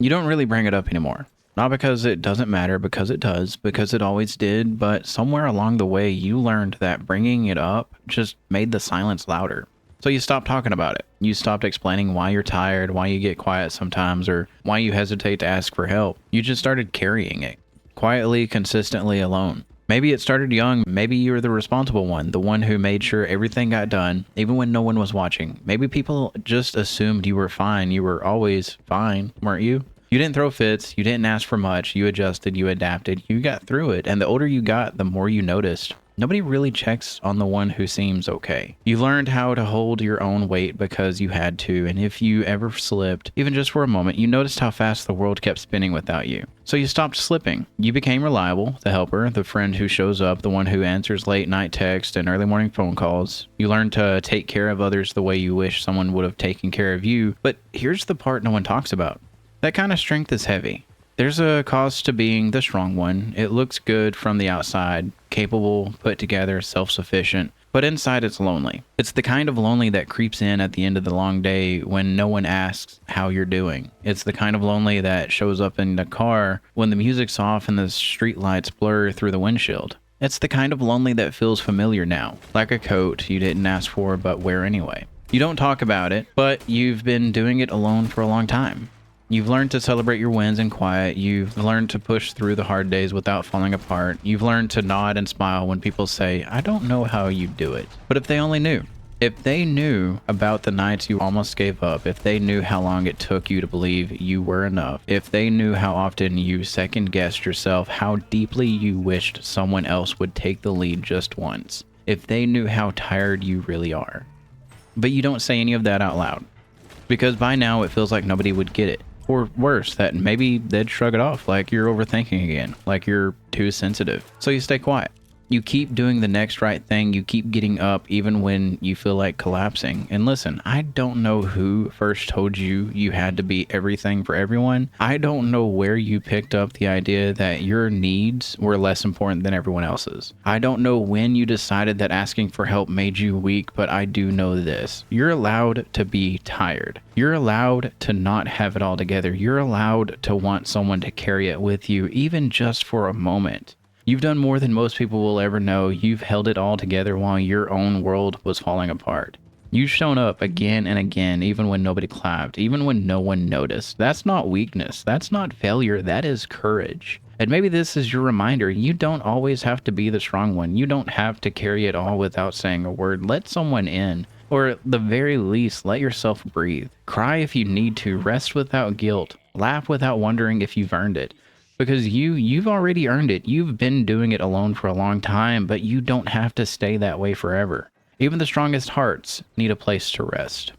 You don't really bring it up anymore. Not because it doesn't matter, because it does, because it always did, but somewhere along the way you learned that bringing it up just made the silence louder. So you stopped talking about it. You stopped explaining why you're tired, why you get quiet sometimes, or why you hesitate to ask for help. You just started carrying it, quietly, consistently, alone. Maybe it started young. Maybe you were the responsible one, the one who made sure everything got done, even when no one was watching. Maybe people just assumed you were fine. You were always fine, weren't you? You didn't throw fits. You didn't ask for much. You adjusted. You adapted. You got through it. And the older you got, the more you noticed. Nobody really checks on the one who seems okay. You learned how to hold your own weight because you had to, and if you ever slipped, even just for a moment, you noticed how fast the world kept spinning without you. So you stopped slipping. You became reliable, the helper, the friend who shows up, the one who answers late night texts and early morning phone calls. You learned to take care of others the way you wish someone would have taken care of you. But here's the part no one talks about. That kind of strength is heavy. There's a cost to being the strong one. It looks good from the outside, capable, put together, self-sufficient, but inside it's lonely. It's the kind of lonely that creeps in at the end of the long day when no one asks how you're doing. It's the kind of lonely that shows up in the car when the music's off and the street lights blur through the windshield. It's the kind of lonely that feels familiar now, like a coat you didn't ask for but wear anyway. You don't talk about it, but you've been doing it alone for a long time. You've learned to celebrate your wins in quiet. You've learned to push through the hard days without falling apart. You've learned to nod and smile when people say, I don't know how you do it. But if they only knew. If they knew about the nights you almost gave up, if they knew how long it took you to believe you were enough, if they knew how often you second-guessed yourself, how deeply you wished someone else would take the lead just once, if they knew how tired you really are. But you don't say any of that out loud. Because by now it feels like nobody would get it. Or worse, that maybe they'd shrug it off like you're overthinking again, like you're too sensitive. So you stay quiet. You keep doing the next right thing. You keep getting up even when you feel like collapsing. And listen, I don't know who first told you you had to be everything for everyone. I don't know where you picked up the idea that your needs were less important than everyone else's. I don't know when you decided that asking for help made you weak, but I do know this. You're allowed to be tired. You're allowed to not have it all together. You're allowed to want someone to carry it with you, even just for a moment. You've done more than most people will ever know. You've held it all together while your own world was falling apart. You've shown up again and again, even when nobody clapped, even when no one noticed. That's not weakness. That's not failure. That is courage. And maybe this is your reminder. You don't always have to be the strong one. You don't have to carry it all without saying a word. Let someone in. Or at the very least, let yourself breathe. Cry if you need to. Rest without guilt. Laugh without wondering if you've earned it. Because you've already earned it. You've been doing it alone for a long time, but you don't have to stay that way forever. Even the strongest hearts need a place to rest.